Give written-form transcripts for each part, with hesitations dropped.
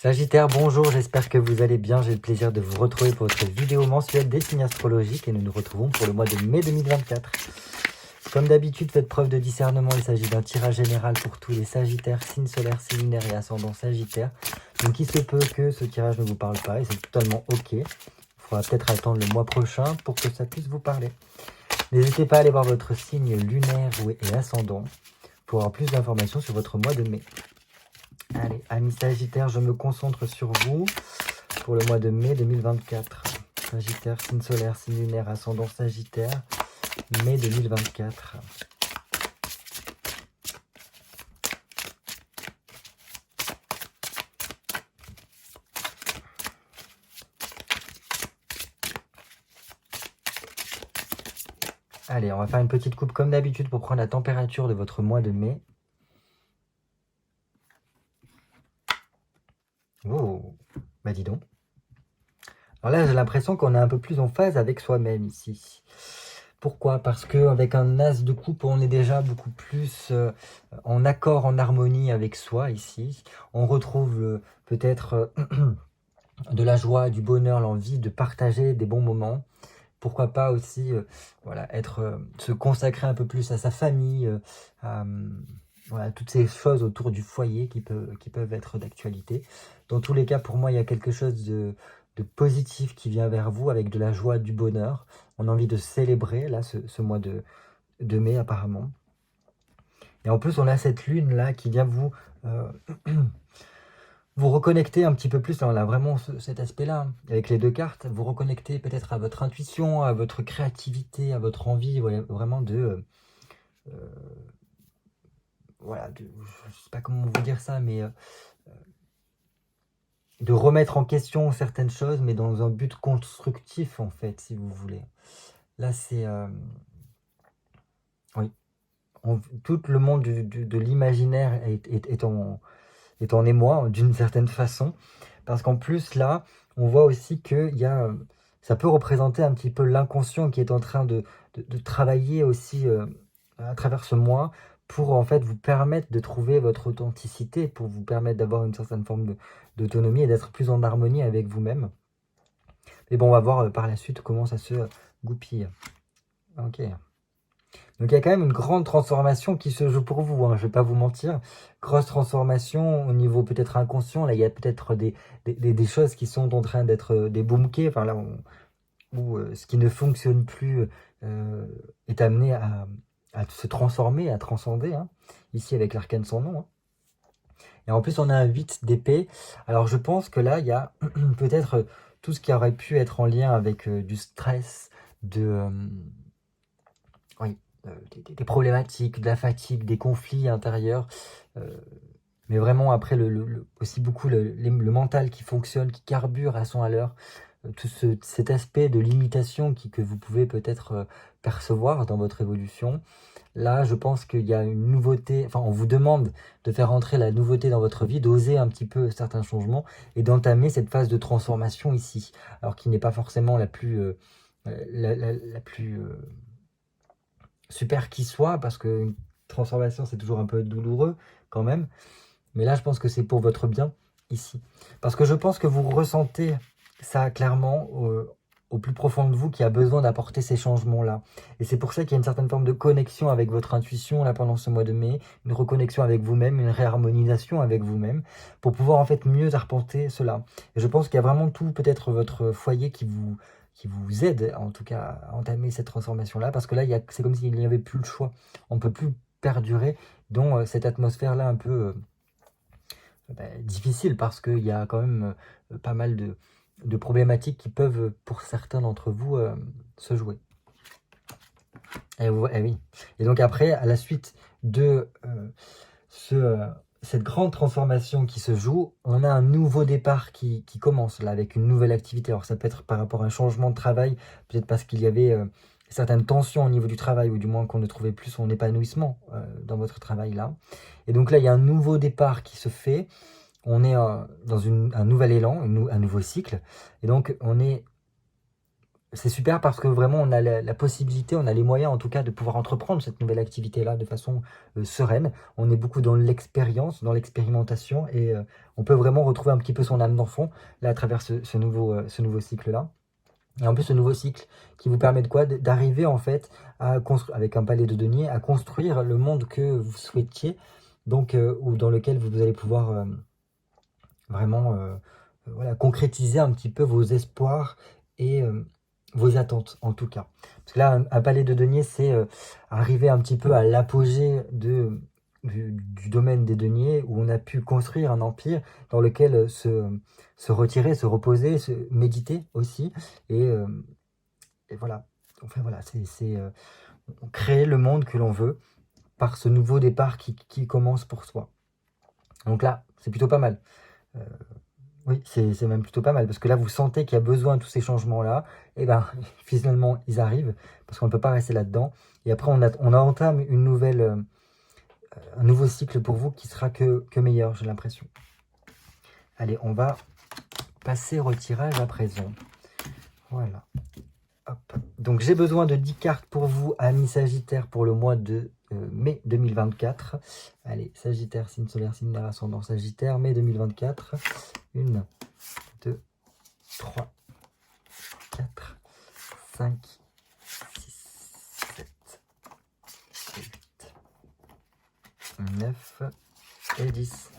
Sagittaire, bonjour, j'espère que vous allez bien. J'ai le plaisir de vous retrouver pour votre vidéo mensuelle des signes astrologiques et nous nous retrouvons pour le mois de mai 2024. Comme d'habitude, faites preuve de discernement. Il s'agit d'un tirage général pour tous les Sagittaires, signes solaires, signes lunaires et ascendants Sagittaire. Donc il se peut que ce tirage ne vous parle pas et c'est totalement ok. Il faudra peut-être attendre le mois prochain pour que ça puisse vous parler. N'hésitez pas à aller voir votre signe lunaire et ascendant pour avoir plus d'informations sur votre mois de mai. Allez, amis Sagittaire, je me concentre sur vous pour le mois de mai 2024. Sagittaire, signe solaire, signe lunaire, ascendant Sagittaire, mai 2024. Allez, on va faire une petite coupe comme d'habitude pour prendre la température de votre mois de mai. Oh, bah dis donc. Alors là, j'ai l'impression qu'on est un peu plus en phase avec soi-même ici. Pourquoi? Parce qu'avec un as de coupe, on est déjà beaucoup plus en accord, en harmonie avec soi ici. On retrouve peut-être de la joie, du bonheur, l'envie de partager des bons moments. Pourquoi pas aussi voilà, se consacrer un peu plus à sa famille, voilà, toutes ces choses autour du foyer qui peuvent être d'actualité. Dans tous les cas, pour moi, il y a quelque chose de positif qui vient vers vous avec de la joie, du bonheur. On a envie de célébrer là ce mois de mai apparemment. Et en plus, on a cette lune-là qui vient vous, vous reconnecter un petit peu plus. Là, on a vraiment cet aspect-là, hein, avec les deux cartes. Vous reconnecter peut-être à votre intuition, à votre créativité, à votre envie, ouais, vraiment voilà, je ne sais pas comment vous dire ça, mais de remettre en question certaines choses, mais dans un but constructif, en fait, si vous voulez. Là, c'est... oui. Tout le monde de l'imaginaire est en émoi, d'une certaine façon. Parce qu'en plus, là, on voit aussi que ça peut représenter un petit peu l'inconscient qui est en train de travailler aussi à travers ce mois pour en fait vous permettre de trouver votre authenticité, pour vous permettre d'avoir une certaine forme d'autonomie et d'être plus en harmonie avec vous-même. Mais bon, on va voir par la suite comment ça se goupille. Ok. Donc il y a quand même une grande transformation qui se joue pour vous, hein, je ne vais pas vous mentir. Grosse transformation au niveau peut-être inconscient. Là, il y a peut-être des choses qui sont en train d'être débouquées. Enfin là, où ce qui ne fonctionne plus est amené à se transformer, à transcender. Hein, ici avec l'arcane sans nom. Hein. Et en plus, on a un 8 d'épée. Alors je pense que là, il y a peut-être tout ce qui aurait pu être en lien avec du stress, oui, des problématiques, de la fatigue, des conflits intérieurs. Mais vraiment, après, aussi beaucoup le mental qui fonctionne, qui carbure à son à l'heure. Tout cet aspect de limitation que vous pouvez peut-être percevoir dans votre évolution. Là, je pense qu'il y a une nouveauté, enfin, on vous demande de faire entrer la nouveauté dans votre vie, d'oser un petit peu certains changements et d'entamer cette phase de transformation ici. Alors qui n'est pas forcément la plus, la plus super qui soit, parce qu'une transformation, c'est toujours un peu douloureux quand même. Mais là, je pense que c'est pour votre bien ici. Parce que je pense que vous ressentez ça clairement au plus profond de vous qui a besoin d'apporter ces changements-là. Et c'est pour ça qu'il y a une certaine forme de connexion avec votre intuition là pendant ce mois de mai, une reconnexion avec vous-même, une réharmonisation avec vous-même, pour pouvoir en fait mieux arpenter cela. Et je pense qu'il y a vraiment tout, peut-être votre foyer qui vous aide en tout cas à entamer cette transformation-là, parce que là, c'est comme s'il n'y avait plus le choix. On ne peut plus perdurer dans cette atmosphère-là un peu... difficile parce qu'il y a quand même pas mal de problématiques qui peuvent, pour certains d'entre vous, se jouer. Et oui. Et donc après, à la suite de cette grande transformation qui se joue, on a un nouveau départ qui commence là avec une nouvelle activité. Alors ça peut être par rapport à un changement de travail, peut-être parce qu'il y avait certaines tensions au niveau du travail, ou du moins qu'on ne trouvait plus son épanouissement dans votre travail là. Et donc là, il y a un nouveau départ qui se fait. On est dans un nouvel élan, un nouveau cycle. Et donc, on est c'est super parce que vraiment on a la possibilité, on a les moyens en tout cas de pouvoir entreprendre cette nouvelle activité-là de façon sereine. On est beaucoup dans l'expérience, dans l'expérimentation et on peut vraiment retrouver un petit peu son âme d'enfant là à travers ce nouveau cycle-là. Et en plus, ce nouveau cycle qui vous permet de quoi? D'arriver en fait à construire, avec un palais de denier, à construire le monde que vous souhaitiez, donc ou dans lequel vous allez pouvoir vraiment voilà, concrétiser un petit peu vos espoirs et vos attentes en tout cas. Parce que là, un palais de denier, c'est arriver un petit peu à l'apogée du domaine des deniers où on a pu construire un empire dans lequel se retirer, se reposer, se méditer aussi. Et voilà, enfin, voilà c'est créer le monde que l'on veut par ce nouveau départ qui commence pour soi. Donc là, c'est plutôt pas mal. Euh, oui, c'est même plutôt pas mal, parce que là, vous sentez qu'il y a besoin de tous ces changements-là, et ben finalement, ils arrivent, parce qu'on ne peut pas rester là-dedans. Et après, on entame un nouveau cycle pour vous qui sera que meilleur, j'ai l'impression. Allez, on va passer au tirage à présent. Voilà. Hop. Donc, j'ai besoin de 10 cartes pour vous, amis Sagittaire, pour le mois de mai 2024. Allez, Sagittaire, signe solaire, signe d'air ascendant Sagittaire, mai 2024. 1, 2, 3, 4, 5, 6, 7, 8, 9 et 10.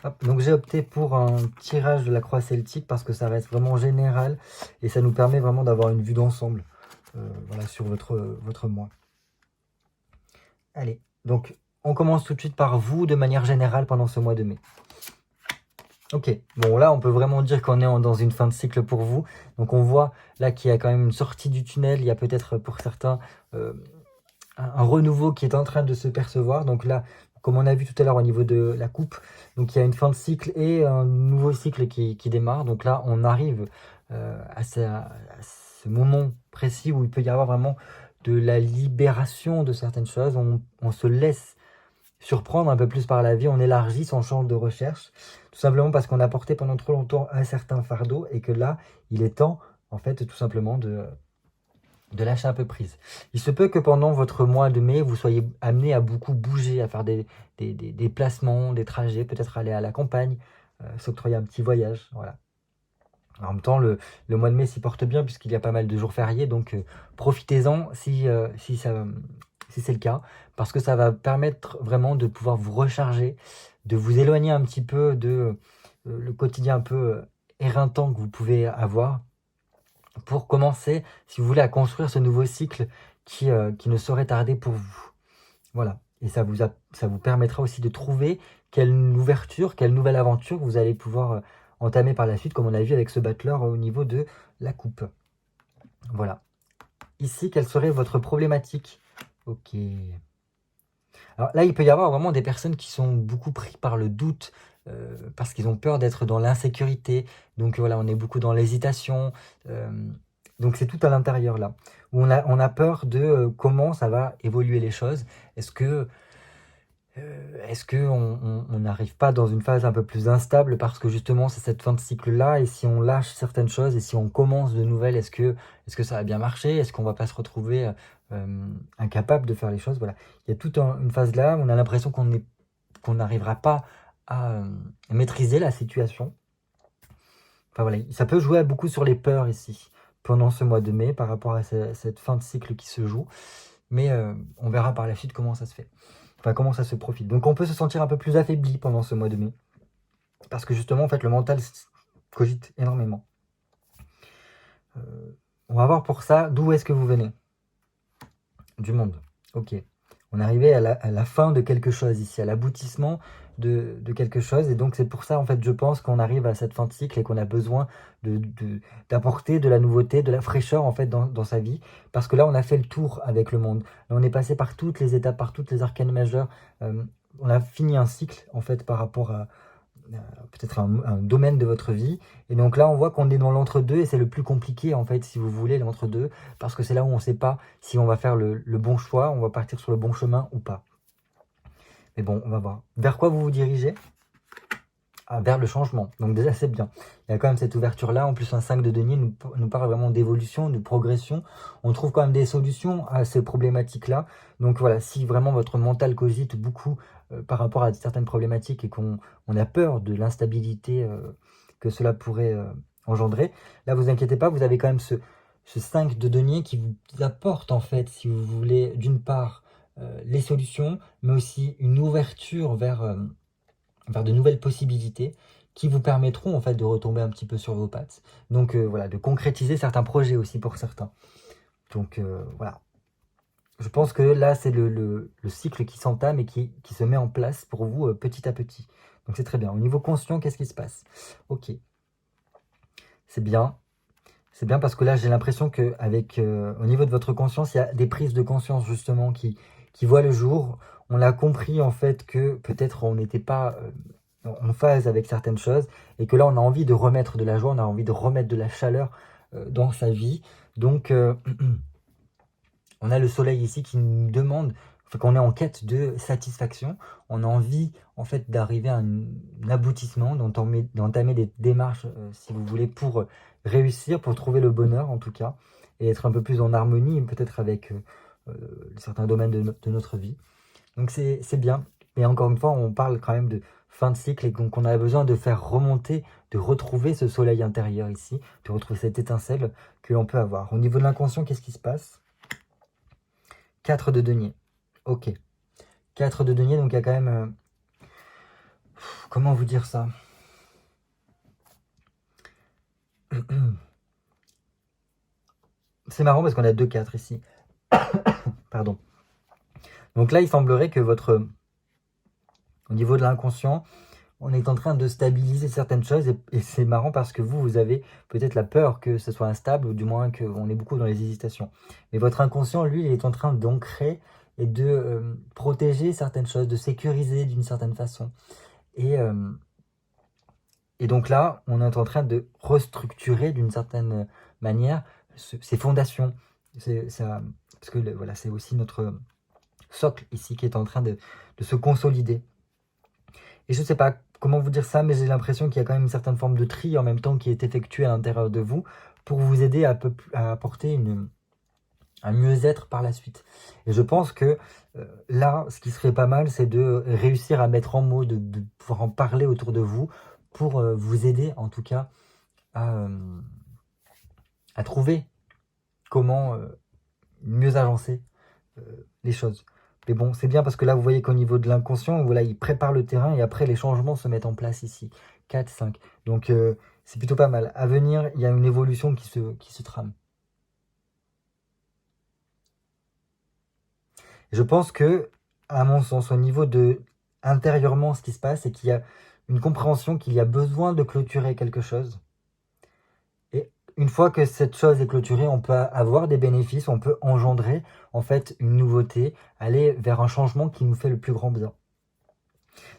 Hop, donc j'ai opté pour un tirage de la croix celtique parce que ça reste vraiment général et ça nous permet vraiment d'avoir une vue d'ensemble voilà, sur votre mois. Allez, donc on commence tout de suite par vous de manière générale pendant ce mois de mai. Ok, bon là on peut vraiment dire qu'on est dans une fin de cycle pour vous. Donc on voit là qu'il y a quand même une sortie du tunnel, il y a peut-être pour certains un renouveau qui est en train de se percevoir. Donc là, comme on a vu tout à l'heure au niveau de la coupe, donc il y a une fin de cycle et un nouveau cycle qui démarre. Donc là, on arrive à ce moment précis où il peut y avoir vraiment de la libération de certaines choses. On se laisse surprendre un peu plus par la vie, on élargit son champ de recherche, tout simplement parce qu'on a porté pendant trop longtemps un certain fardeau et que là, il est temps, en fait, tout simplement de lâcher un peu prise. Il se peut que pendant votre mois de mai, vous soyez amené à beaucoup bouger, à faire des déplacements, des trajets, peut-être aller à la campagne, s'octroyer un petit voyage, voilà. En même temps, le mois de mai s'y porte bien puisqu'il y a pas mal de jours fériés, donc profitez-en si c'est le cas, parce que ça va permettre vraiment de pouvoir vous recharger, de vous éloigner un petit peu de le quotidien un peu éreintant que vous pouvez avoir, pour commencer, si vous voulez, à construire ce nouveau cycle qui ne saurait tarder pour vous. Voilà. Et ça vous permettra aussi de trouver quelle ouverture, quelle nouvelle aventure vous allez pouvoir entamer par la suite, comme on a vu avec ce battleur au niveau de la coupe. Voilà. Ici, quelle serait votre problématique? Ok. Alors là, il peut y avoir vraiment des personnes qui sont beaucoup pris par le doute, parce qu'ils ont peur d'être dans l'insécurité. Donc voilà, on est beaucoup dans l'hésitation. Donc c'est tout à l'intérieur là, où on a peur de comment ça va évoluer les choses. Est-ce que on n'arrive pas dans une phase un peu plus instable parce que justement c'est cette fin de cycle là, et si on lâche certaines choses et si on commence de nouvelles, est-ce que ça va bien marcher? Est-ce qu'on va pas se retrouver incapable de faire les choses? Voilà, il y a toute une phase là où on a l'impression qu'on n'arrivera pas à maîtriser la situation. Enfin voilà, ça peut jouer beaucoup sur les peurs ici pendant ce mois de mai par rapport à cette fin de cycle qui se joue, mais on verra par la suite comment ça se fait. Enfin, comment ça se profile. Donc on peut se sentir un peu plus affaibli pendant ce mois de mai. Parce que justement, en fait, le mental cogite énormément. On va voir pour ça, d'où est-ce que vous venez? Du monde. Ok. On est arrivé à la fin de quelque chose ici, à l'aboutissement de quelque chose. Et donc c'est pour ça, en fait, je pense qu'on arrive à cette fin de cycle et qu'on a besoin d'apporter de la nouveauté, de la fraîcheur, en fait, dans sa vie. Parce que là, on a fait le tour avec le monde. Là, on est passé par toutes les étapes, par toutes les arcanes majeures. On a fini un cycle, en fait, par rapport à peut-être un domaine de votre vie. Et donc là, on voit qu'on est dans l'entre-deux et c'est le plus compliqué, en fait, si vous voulez, l'entre-deux, parce que c'est là où on ne sait pas si on va faire le bon choix, on va partir sur le bon chemin ou pas. Mais bon, on va voir. Vers quoi vous vous dirigez? vers le changement. Donc déjà, c'est bien. Il y a quand même cette ouverture-là. En plus, un 5 de denier nous parle vraiment d'évolution, de progression. On trouve quand même des solutions à ces problématiques-là. Donc voilà, si vraiment votre mental cogite beaucoup par rapport à certaines problématiques et qu'on a peur de l'instabilité que cela pourrait engendrer, là, vous inquiétez pas, vous avez quand même ce 5 de denier qui vous apporte, en fait, si vous voulez, d'une part, les solutions, mais aussi une ouverture vers de nouvelles possibilités qui vous permettront en fait de retomber un petit peu sur vos pattes. Donc voilà, de concrétiser certains projets aussi pour certains. Donc voilà. Je pense que là, c'est le cycle qui s'entame et qui se met en place pour vous petit à petit. Donc c'est très bien. Au niveau conscient, qu'est-ce qui se passe? Ok. C'est bien. C'est bien parce que là, j'ai l'impression qu'avec au niveau de votre conscience, il y a des prises de conscience justement qui voient le jour. On a compris en fait que peut-être on n'était pas en phase avec certaines choses et que là, on a envie de remettre de la joie, on a envie de remettre de la chaleur dans sa vie. Donc, on a le soleil ici qui nous demande, enfin, qu'on est en quête de satisfaction. On a envie en fait d'arriver à un aboutissement, d'entamer des démarches, si vous voulez, pour réussir, pour trouver le bonheur en tout cas, et être un peu plus en harmonie peut-être avec certains domaines de notre vie. Donc c'est bien. Mais encore une fois, on parle quand même de fin de cycle et donc on a besoin de faire remonter, de retrouver ce soleil intérieur ici, de retrouver cette étincelle que l'on peut avoir. Au niveau de l'inconscient, qu'est-ce qui se passe? 4 de denier. Ok. 4 de denier, donc il y a quand même... comment vous dire ça? C'est marrant parce qu'on a 2 4 ici. Pardon. Donc là, il semblerait que au niveau de l'inconscient, on est en train de stabiliser certaines choses et c'est marrant parce que vous avez peut-être la peur que ce soit instable ou du moins qu'on est beaucoup dans les hésitations. Mais votre inconscient, lui, il est en train d'ancrer et de protéger certaines choses, de sécuriser d'une certaine façon. Et donc là, on est en train de restructurer d'une certaine manière ces fondations. Parce que voilà, c'est aussi notre socle ici qui est en train de se consolider. Et je ne sais pas comment vous dire ça, mais j'ai l'impression qu'il y a quand même une certaine forme de tri en même temps qui est effectuée à l'intérieur de vous pour vous aider à apporter un mieux-être par la suite. Et je pense que là, ce qui serait pas mal, c'est de réussir à mettre en mots, de pouvoir en parler autour de vous pour vous aider en tout cas à trouver comment mieux agencer les choses. Mais bon, c'est bien parce que là, vous voyez qu'au niveau de l'inconscient, voilà, il prépare le terrain et après, les changements se mettent en place ici. 4, 5. Donc, c'est plutôt pas mal. À venir, il y a une évolution qui se trame. Je pense que, à mon sens, au niveau de intérieurement, ce qui se passe, c'est qu'il y a une compréhension qu'il y a besoin de clôturer quelque chose. Et une fois que cette chose est clôturée, on peut avoir des bénéfices, on peut engendrer en fait une nouveauté, aller vers un changement qui nous fait le plus grand bien.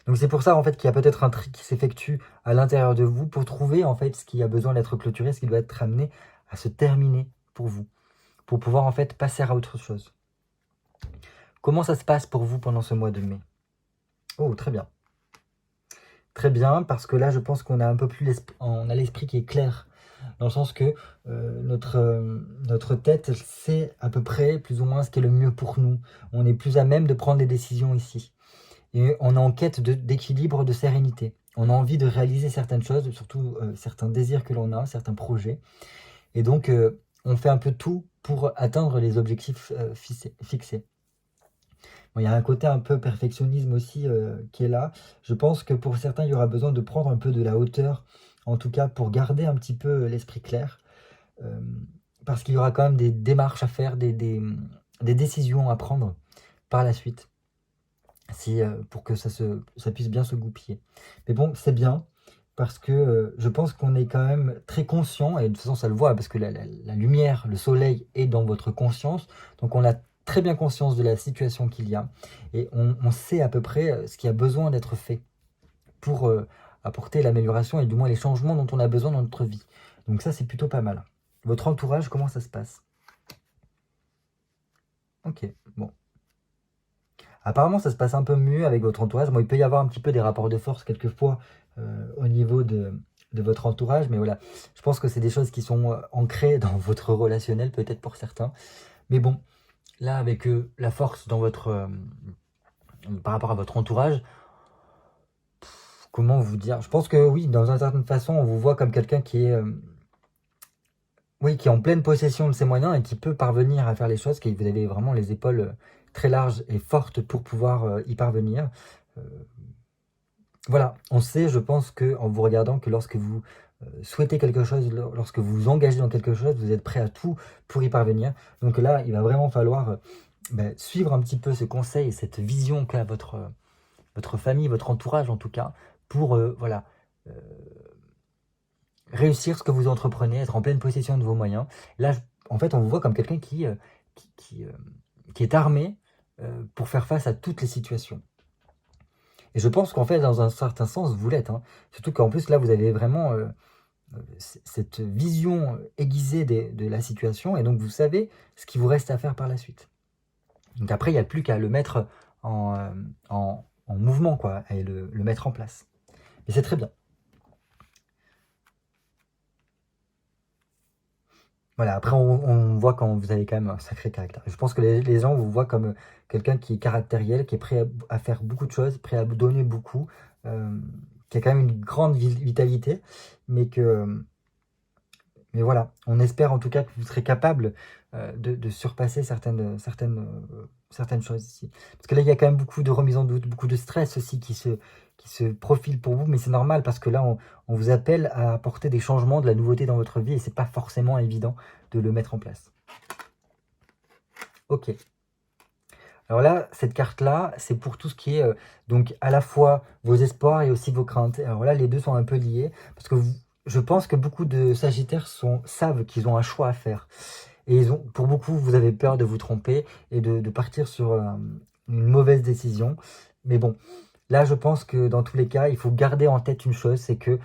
Donc c'est pour ça en fait qu'il y a peut-être un tri qui s'effectue à l'intérieur de vous pour trouver en fait ce qui a besoin d'être clôturé, ce qui doit être amené à se terminer pour vous, pour pouvoir en fait passer à autre chose. Comment ça se passe pour vous pendant ce mois de mai? Oh, très bien. Très bien, parce que là, je pense qu'on a un peu plus on a l'esprit qui est clair, dans le sens que notre tête sait à peu près, plus ou moins, ce qui est le mieux pour nous. On est plus à même de prendre des décisions ici. Et on est en quête d'équilibre, de sérénité. On a envie de réaliser certaines choses, surtout certains désirs que l'on a, certains projets. Et donc, on fait un peu tout pour atteindre les objectifs fixés. Bon, il y a un côté un peu perfectionnisme aussi qui est là. Je pense que pour certains, il y aura besoin de prendre un peu de la hauteur, en tout cas pour garder un petit peu l'esprit clair. Euh, parce qu'il y aura quand même des démarches à faire, des décisions à prendre par la suite, pour que ça puisse bien se goupiller. Mais bon, c'est bien, parce que je pense qu'on est quand même très conscient, et de toute façon ça le voit, parce que la lumière, le soleil est dans votre conscience, donc on a très bien conscience de la situation qu'il y a, et on sait à peu près ce qui a besoin d'être fait pour apporter l'amélioration, et du moins les changements dont on a besoin dans notre vie. Donc ça c'est plutôt pas mal. Votre entourage, comment ça se passe? Ok, bon. Apparemment, ça se passe un peu mieux avec votre entourage. Bon, il peut y avoir un petit peu des rapports de force quelquefois au niveau de votre entourage, mais voilà, je pense que c'est des choses qui sont ancrées dans votre relationnel, peut-être pour certains. Mais bon, là, avec la force dans par rapport à votre entourage, comment vous dire? Je pense que oui, dans une certaine façon, on vous voit comme quelqu'un qui est, oui, qui est en pleine possession de ses moyens et qui peut parvenir à faire les choses, que vous avez vraiment les épaules très larges et fortes pour pouvoir y parvenir. Euh, voilà, on sait, je pense, que en vous regardant, que lorsque vous souhaitez quelque chose, lorsque vous vous engagez dans quelque chose, vous êtes prêt à tout pour y parvenir. Donc là, il va vraiment falloir suivre un petit peu ce conseil et cette vision qu'a votre famille, votre entourage en tout cas, pour voilà, euh, réussir ce que vous entreprenez, être en pleine possession de vos moyens. Là, en fait, on vous voit comme quelqu'un qui, qui, euh, qui est armé pour faire face à toutes les situations. Et je pense qu'en fait, dans un certain sens, vous l'êtes, hein. Surtout qu'en plus, là, vous avez vraiment cette vision aiguisée de la situation, et donc vous savez ce qu'il vous reste à faire par la suite. Donc après, il n'y a plus qu'à le mettre en mouvement, quoi, et le mettre en place. Et c'est très bien. Voilà, après, on voit quand vous avez quand même un sacré caractère. Je pense que les gens vous voient comme quelqu'un qui est caractériel, qui est prêt à faire beaucoup de choses, prêt à donner beaucoup, euh, qui a quand même une grande vitalité, mais que mais voilà, on espère en tout cas que vous serez capable de surpasser certaines choses ici. Parce que là, il y a quand même beaucoup de remise en doute, beaucoup de stress aussi qui se profile pour vous, mais c'est normal parce que là, on vous appelle à apporter des changements, de la nouveauté dans votre vie et c'est pas forcément évident de le mettre en place. Ok. Alors là, cette carte-là, c'est pour tout ce qui est donc à la fois vos espoirs et aussi vos craintes. Alors là, les deux sont un peu liés parce que je pense que beaucoup de Sagittaires savent qu'ils ont un choix à faire. Et pour beaucoup, vous avez peur de vous tromper et de partir sur une mauvaise décision. Mais bon, là, je pense que dans tous les cas, il faut garder en tête une chose, c'est que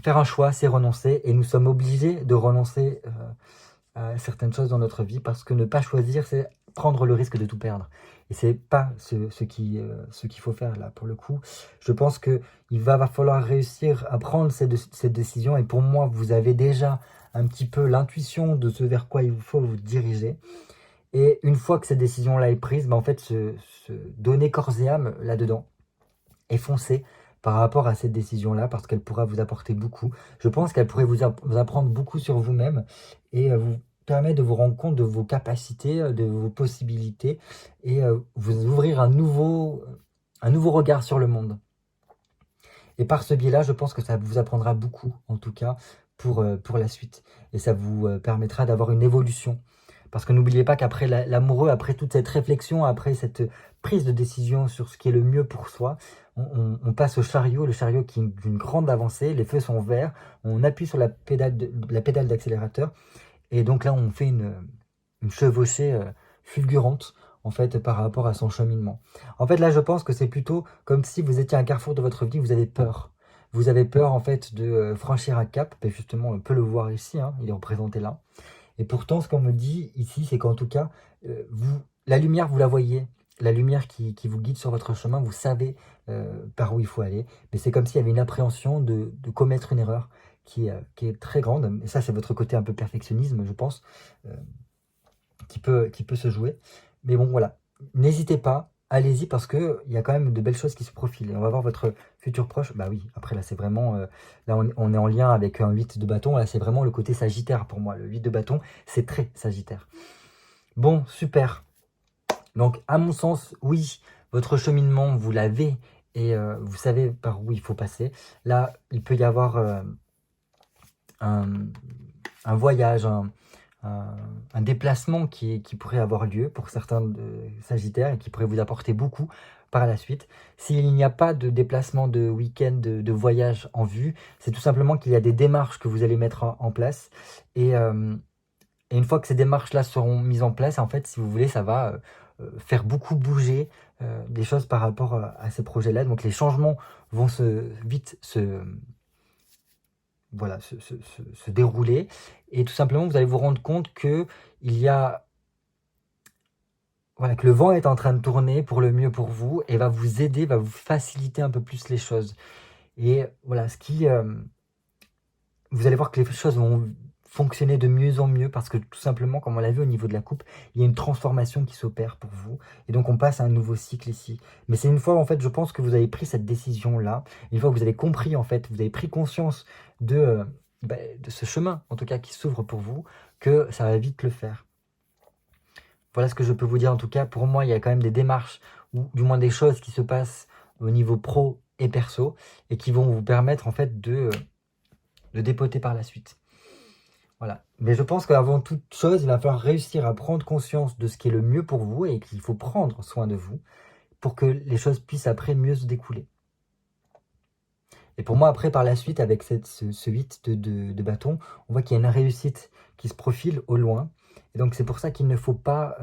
faire un choix, c'est renoncer. Et nous sommes obligés de renoncer à certaines choses dans notre vie parce que ne pas choisir, c'est prendre le risque de tout perdre. Et c'est pas ce qu'il faut faire là, pour le coup. Je pense qu'il va falloir réussir à prendre cette décision. Et pour moi, vous avez déjà un petit peu l'intuition de ce vers quoi il vous faut vous diriger. Et une fois que cette décision-là est prise, en fait, se donner corps et âme là-dedans et foncer par rapport à cette décision-là parce qu'elle pourra vous apporter beaucoup. Je pense qu'elle pourrait vous apprendre beaucoup sur vous-même et vous permettre de vous rendre compte de vos capacités, de vos possibilités et vous ouvrir un nouveau regard sur le monde. Et par ce biais-là, je pense que ça vous apprendra beaucoup, en tout cas, pour la suite. Et ça vous permettra d'avoir une évolution. Parce que n'oubliez pas qu'après l'amoureux, après toute cette réflexion, après cette prise de décision sur ce qui est le mieux pour soi, on passe au chariot, le chariot qui est d'une grande avancée, les feux sont verts, on appuie sur la pédale d'accélérateur, et donc là on fait une chevauchée fulgurante, en fait, par rapport à son cheminement. En fait, là, je pense que c'est plutôt comme si vous étiez à un carrefour de votre vie, vous avez peur. Vous avez peur, en fait, de franchir un cap. Et justement, on peut le voir ici, hein, il est représenté là. Et pourtant, ce qu'on me dit ici, c'est qu'en tout cas, la lumière, vous la voyez. La lumière qui vous guide sur votre chemin, vous savez par où il faut aller. Mais c'est comme s'il y avait une appréhension de commettre une erreur qui est très grande. Et ça, c'est votre côté un peu perfectionnisme, je pense. Euh, qui peut se jouer. Mais bon, voilà. N'hésitez pas, allez-y parce qu'il y a quand même de belles choses qui se profilent. Et on va voir votre futur proche. Bah oui, après là, c'est vraiment. Là, on est en lien avec un 8 de bâton. Là, c'est vraiment le côté sagittaire pour moi. Le 8 de bâton, c'est très sagittaire. Bon, super. Donc, à mon sens, oui, votre cheminement, vous l'avez et vous savez par où il faut passer. Là, il peut y avoir un, un voyage, un déplacement qui pourrait avoir lieu pour certains Sagittaires et qui pourrait vous apporter beaucoup par la suite. S'il n'y a pas de déplacement de week-end, de voyage en vue, c'est tout simplement qu'il y a des démarches que vous allez mettre en place. Et une fois que ces démarches-là seront mises en place, en fait, si vous voulez, ça va faire beaucoup bouger des choses par rapport à ces projets-là. Donc les changements vont vite voilà, se dérouler. Et tout simplement, vous allez vous rendre compte qu'il y a voilà, que le vent est en train de tourner pour le mieux pour vous et va vous aider, va vous faciliter un peu plus les choses. Et voilà, vous allez voir que les choses vont fonctionner de mieux en mieux parce que tout simplement, comme on l'a vu au niveau de la coupe, il y a une transformation qui s'opère pour vous. Et donc, on passe à un nouveau cycle ici. Mais c'est une fois, en fait, je pense que vous avez pris cette décision-là, une fois que vous avez compris, en fait, vous avez pris conscience de ce chemin, en tout cas, qui s'ouvre pour vous, que ça va vite le faire. Voilà ce que je peux vous dire. En tout cas, pour moi, il y a quand même des démarches, ou du moins des choses qui se passent au niveau pro et perso, et qui vont vous permettre, en fait, de dépoter par la suite. Voilà. Mais je pense qu'avant toute chose, il va falloir réussir à prendre conscience de ce qui est le mieux pour vous et qu'il faut prendre soin de vous pour que les choses puissent après mieux se découler. Et pour moi, après, par la suite, avec ce 8 de bâton, on voit qu'il y a une réussite qui se profile au loin. Et donc, c'est pour ça qu'il ne faut pas,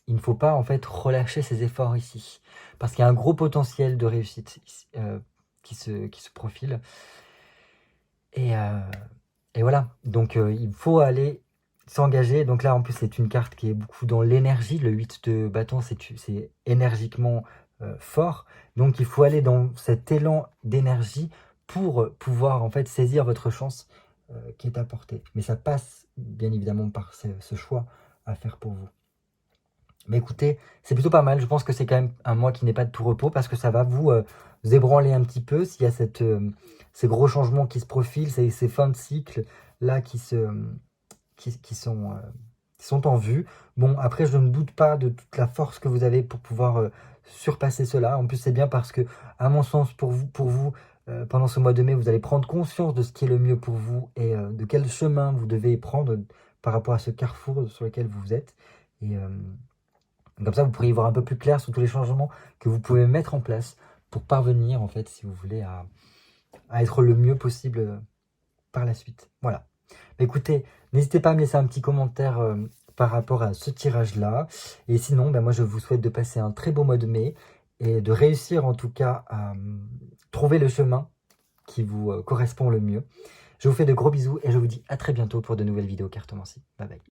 en fait relâcher ses efforts ici. Parce qu'il y a un gros potentiel de réussite qui se profile. Et voilà, donc il faut aller s'engager. Donc là, en plus, c'est une carte qui est beaucoup dans l'énergie. Le 8 de bâton, c'est énergiquement fort. Donc il faut aller dans cet élan d'énergie pour pouvoir en fait saisir votre chance qui est apportée. Mais ça passe bien évidemment par ce choix à faire pour vous. Mais écoutez, c'est plutôt pas mal. Je pense que c'est quand même un mois qui n'est pas de tout repos parce que ça va vous ébranler un petit peu s'il y a ces gros changements qui se profilent, ces fins de cycle là qui sont en vue. Bon, après, je ne doute pas de toute la force que vous avez pour pouvoir surpasser cela. En plus, c'est bien parce que, à mon sens, pour vous pendant ce mois de mai, vous allez prendre conscience de ce qui est le mieux pour vous et de quel chemin vous devez prendre par rapport à ce carrefour sur lequel vous êtes. Et comme ça, vous pourriez voir un peu plus clair sur tous les changements que vous pouvez mettre en place pour parvenir, en fait, si vous voulez, à être le mieux possible par la suite. Voilà. Écoutez, n'hésitez pas à me laisser un petit commentaire par rapport à ce tirage-là. Et sinon, moi, je vous souhaite de passer un très beau mois de mai et de réussir, en tout cas, à trouver le chemin qui vous correspond le mieux. Je vous fais de gros bisous et je vous dis à très bientôt pour de nouvelles vidéos cartomancie. Bye bye.